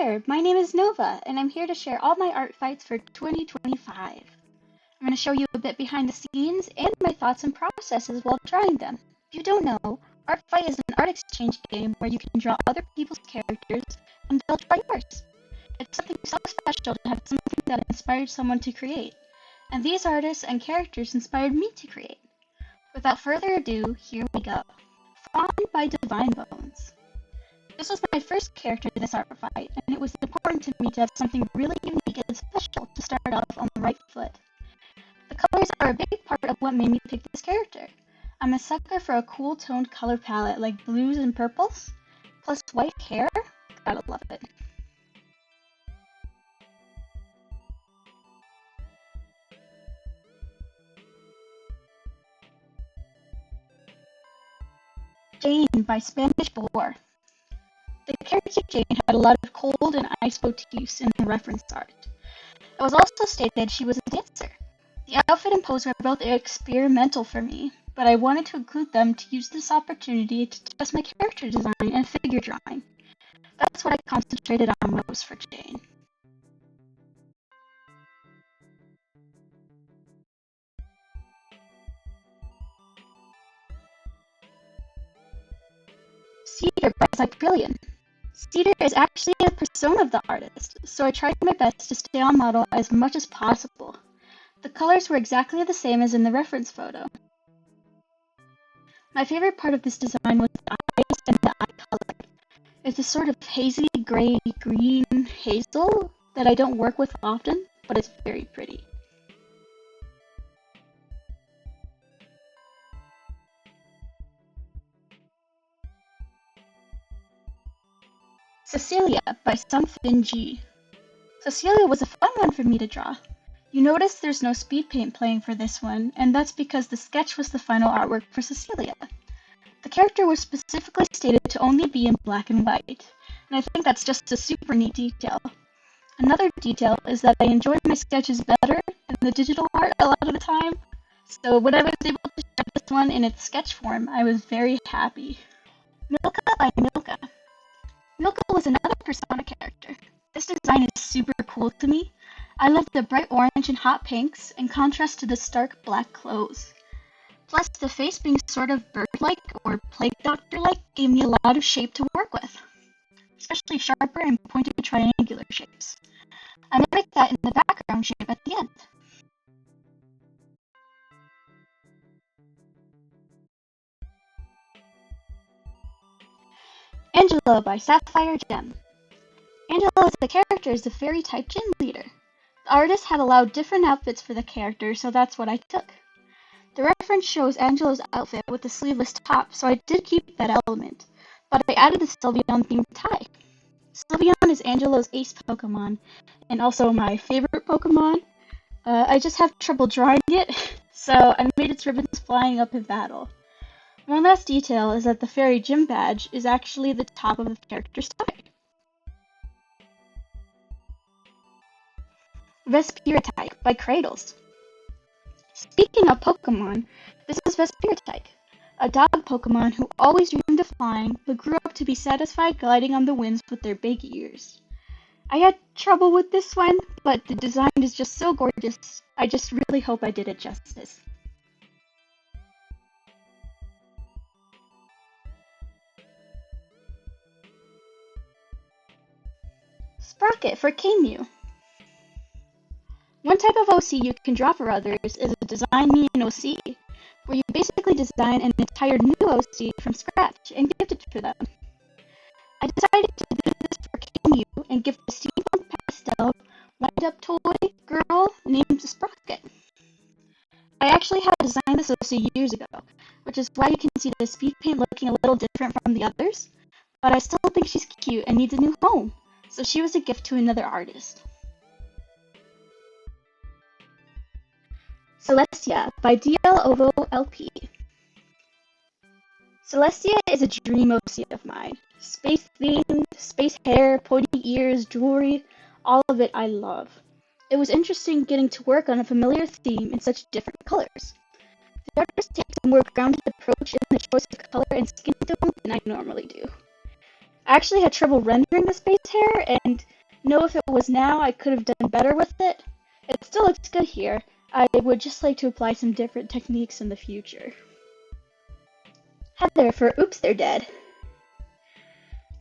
there, my name is Nova, and I'm here to share all my art fights for 2025. I'm going to show you a bit behind the scenes and my thoughts and processes while drawing them. If you don't know, Artfight is an art exchange game where you can draw other people's characters and they'll draw yours. It's something so special to have something that inspired someone to create, and these artists and characters inspired me to create. Without further ado, here we go. Fawn by Divine Bones. This was my first character in this art fight, and it was important to me to have something really unique and special to start off on the right foot. The colors are a big part of what made me pick this character. I'm a sucker for a cool toned color palette like blues and purples, plus white hair. Gotta love it. Jane by Spanish Boar. The character Jane had a lot of cold and ice motifs in her reference art. It was also stated she was a dancer. The outfit and pose were both experimental for me, but I wanted to include them to use this opportunity to test my character design and figure drawing. That's what I concentrated on most for Jane. Cedar by Cyprillion. Cedar is actually a persona of the artist, so I tried my best to stay on model as much as possible. The colors were exactly the same as in the reference photo. My favorite part of this design was the eyes and the eye color. It's a sort of hazy gray-green hazel that I don't work with often, but it's very pretty. Cecilia by Something G. Cecilia was a fun one for me to draw. You notice there's no speed paint playing for this one, and that's because the sketch was the final artwork for Cecilia. The character was specifically stated to only be in black and white, and I think that's just a super neat detail. Another detail is that I enjoy my sketches better in the digital art a lot of the time, so when I was able to share this one in its sketch form, I was very happy. Milka by Milka. Milka was another Persona character. This design is super cool to me. I love the bright orange and hot pinks in contrast to the stark black clothes. Plus, the face being sort of bird-like or plague doctor-like gave me a lot of shape to work with, especially sharper and pointed triangular shapes. I mimicked that in the background shape at the end. Angela by Sapphire Gem. Angela as a character is a fairy-type gym leader. The artist had allowed different outfits for the character, so that's what I took. The reference shows Angela's outfit with the sleeveless top, so I did keep that element, but I added the Sylveon-themed tie. Sylveon is Angela's ace Pokemon, and also my favorite Pokemon. I just have trouble drawing it, so I made its ribbons flying up in battle. One last detail is that the fairy gym badge is actually the top of the character's tie. Vespiritike by Cradles. Speaking of Pokemon, this is Vespiritike, a dog Pokemon who always dreamed of flying, but grew up to be satisfied gliding on the winds with their big ears. I had trouble with this one, but the design is just so gorgeous, I just really hope I did it justice. Sprocket for K-Mew. One type of OC you can draw for others is a Design Me an OC, where you basically design an entire new OC from scratch and gift it to them. I decided to do this for K-Mew and give the steampunk pastel wind-up toy girl named Sprocket. I actually had designed this OC years ago, which is why you can see the speed paint looking a little different from the others, but I still think she's cute and needs a new home, so she was a gift to another artist. Celestia by DL Ovo LP. Celestia is a dream OC of mine. Space themed, space hair, pointy ears, jewelry, all of it I love. It was interesting getting to work on a familiar theme in such different colors. The artist takes a more grounded approach in the choice of color and skin tone than I normally do. I actually had trouble rendering this base hair, and know if it was now, I could have done better with it. It still looks good here. I would just like to apply some different techniques in the future. Heather for Oops, They're Dead.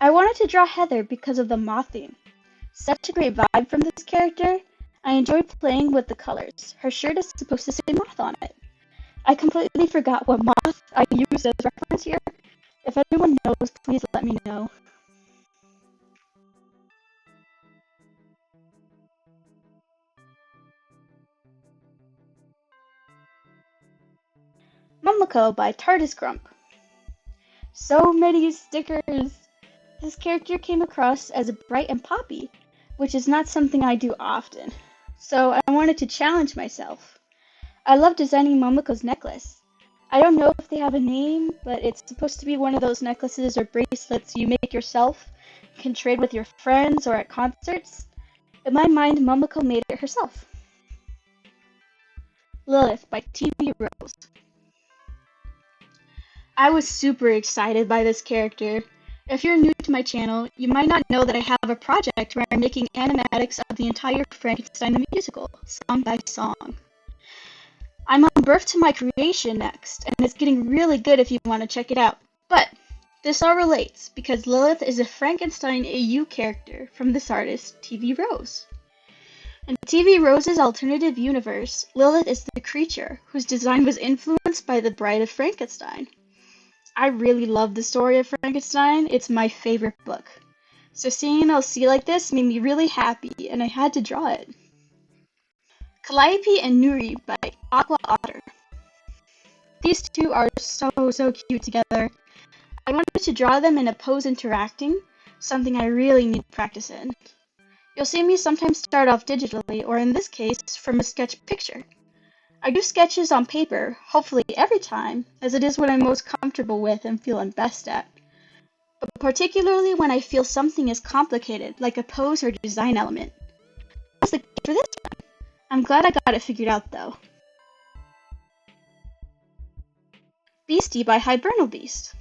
I wanted to draw Heather because of the moth theme. Such a great vibe from this character. I enjoy playing with the colors. Her shirt is supposed to say moth on it. I completely forgot what moth I used as reference here. If anyone knows, please let me know. Momoko by Tardisgrump. So many stickers! This character came across as bright and poppy, which is not something I do often. So I wanted to challenge myself. I love designing Momoko's necklace. I don't know if they have a name, but it's supposed to be one of those necklaces or bracelets you make yourself, can trade with your friends or at concerts. In my mind, Momoko made it herself. Lilith by TVRose. I was super excited by this character. If you're new to my channel, you might not know that I have a project where I'm making animatics of the entire Frankenstein the Musical, song by song. I'm on Birth to My Creation next, and it's getting really good if you want to check it out. But this all relates, because Lilith is a Frankenstein AU character from this artist, TVRose. In TVRose's alternative universe, Lilith is the creature whose design was influenced by the Bride of Frankenstein. I really love the story of Frankenstein. It's my favorite book. So seeing an LC like this made me really happy, and I had to draw it. Calliope and Nuri by Aqua Otter. These two are so cute together. I wanted to draw them in a pose interacting, something I really need practice in. You'll see me sometimes start off digitally, or in this case, from a sketch picture. I do sketches on paper, hopefully every time, as it is what I'm most comfortable with and feel I'm best at. But particularly when I feel something is complicated, like a pose or design element. That's the case for this one. I'm glad I got it figured out though. Beastie by Hibernal Beast.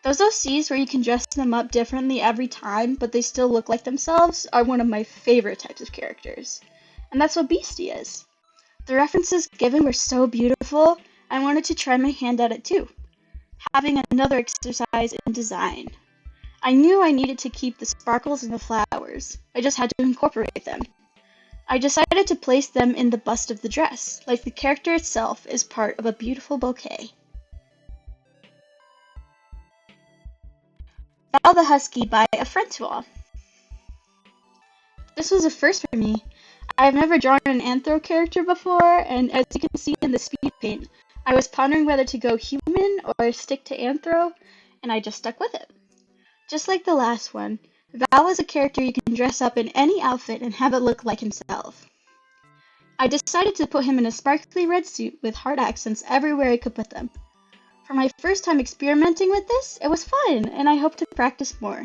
Those OCs where you can dress them up differently every time, but they still look like themselves, are one of my favorite types of characters. And that's what Beastie is. The references given were so beautiful, I wanted to try my hand at it too, having another exercise in design. I knew I needed to keep the sparkles and the flowers, I just had to incorporate them. I decided to place them in the bust of the dress, like the character itself is part of a beautiful bouquet. Val the Husky by A Friend to All. This was a first for me. I have never drawn an anthro character before, and as you can see in the speed paint, I was pondering whether to go human or stick to anthro, and I just stuck with it. Just like the last one, Val is a character you can dress up in any outfit and have it look like himself. I decided to put him in a sparkly red suit with heart accents everywhere I could put them. For my first time experimenting with this, it was fun, and I hope to practice more.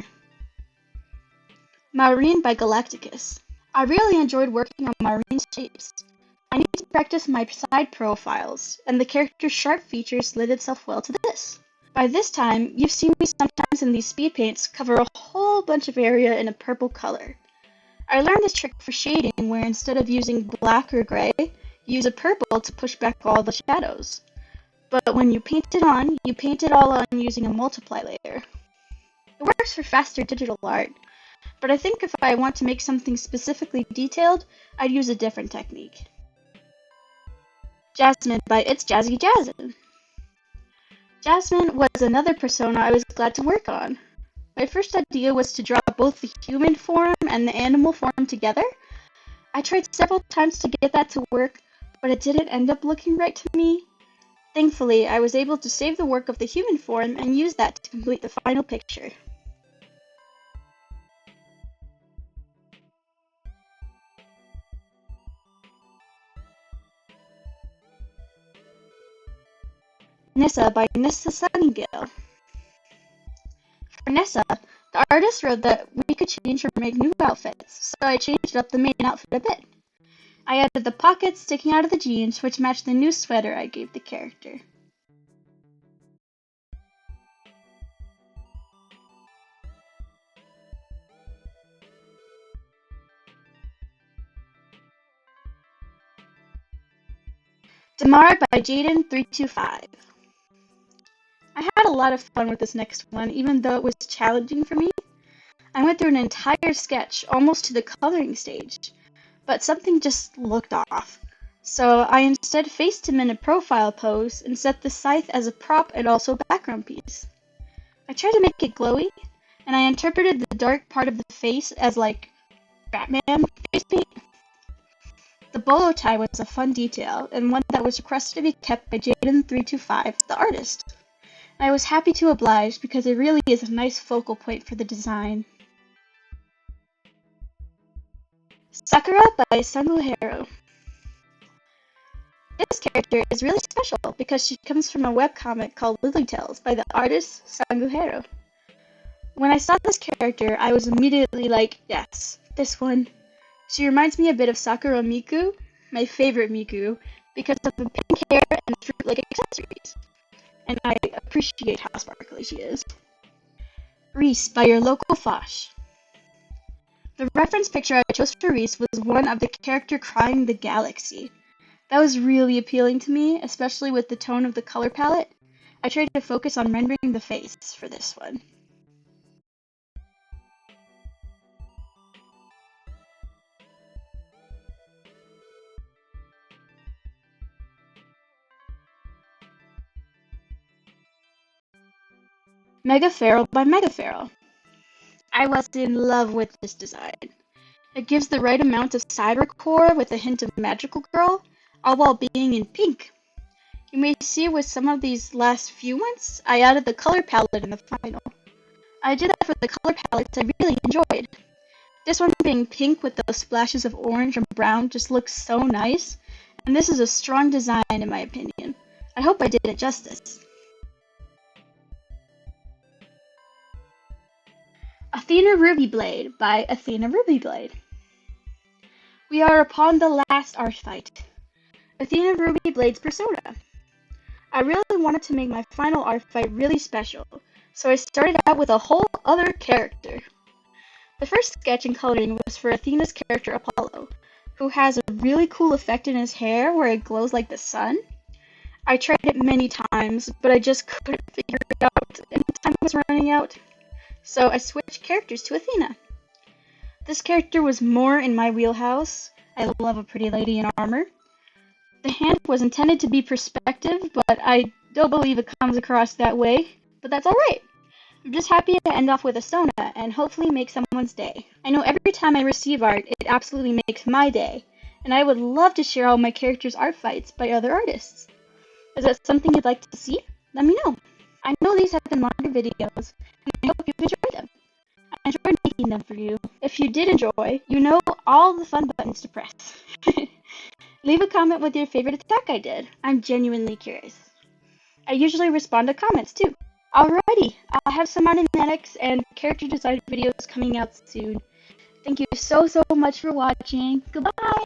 Maureen by Galacticus. I really enjoyed working on Maureen's shapes. I need to practice my side profiles, and the character's sharp features lend itself well to this. By this time, you've seen me sometimes in these speed paints cover a whole bunch of area in a purple color. I learned this trick for shading where instead of using black or gray, you use a purple to push back all the shadows. But when you paint it on, you paint it all on using a multiply layer. It works for faster digital art, but I think if I want to make something specifically detailed, I'd use a different technique. Jasmine by It's Jazzy Jazzin. Jasmine was another persona I was glad to work on. My first idea was to draw both the human form and the animal form together. I tried several times to get that to work, but it didn't end up looking right to me. Thankfully, I was able to save the work of the human form and use that to complete the final picture. Nissa by Nissa Sunningale. For Nissa, the artist wrote that we could change or make new outfits, so I changed up the main outfit a bit. I added the pockets sticking out of the jeans, which matched the new sweater I gave the character. Damar by Jaden325. I had a lot of fun with this next one, even though it was challenging for me. I went through an entire sketch, almost to the coloring stage, but something just looked off. So I instead faced him in a profile pose and set the scythe as a prop and also background piece. I tried to make it glowy, and I interpreted the dark part of the face as like Batman face paint. The bolo tie was a fun detail, and one that was requested to be kept by Jaden325, the artist. I was happy to oblige because it really is a nice focal point for the design. Sakura by Sangoheru. This character is really special because she comes from a webcomic called Lily Tales by the artist Sangoheru. When I saw this character, I was immediately like, yes, this one. She reminds me a bit of Sakura Miku, my favorite Miku, because of the pink hair and fruit-like accessories. And I appreciate how sparkly she is. Reese by your local Fosh. The reference picture I chose for Reese was one of the character crying the galaxy. That was really appealing to me, especially with the tone of the color palette. I tried to focus on rendering the face for this one. Mega Feral by Mega Feral. I was in love with this design. It gives the right amount of cybercore with a hint of magical girl, all while being in pink. You may see with some of these last few ones, I added the color palette in the final. I did that for the color palettes I really enjoyed. This one being pink with those splashes of orange and brown just looks so nice, and this is a strong design in my opinion. I hope I did it justice. Athena Rubyblade by Athena Rubyblade. We are upon the last Artfight. Athena Rubyblade's persona. I really wanted to make my final Artfight really special, so I started out with a whole other character. The first sketch and coloring was for Athena's character Apollo, who has a really cool effect in his hair where it glows like the sun. I tried it many times, but I just couldn't figure it out, and time was running out. So I switched characters to Athena. This character was more in my wheelhouse. I love a pretty lady in armor. The hand was intended to be perspective, but I don't believe it comes across that way, but that's alright. I'm just happy to end off with a Sona and hopefully make someone's day. I know every time I receive art, it absolutely makes my day, and I would love to share all my characters' art fights by other artists. Is that something you'd like to see? Let me know. I know these have been longer videos, and I hope you've enjoyed them. I enjoyed making them for you. If you did enjoy, you know all the fun buttons to press. Leave a comment with your favorite attack I did. I'm genuinely curious. I usually respond to comments too. Alrighty, I'll have some animatics and character design videos coming out soon. Thank you so much for watching. Goodbye!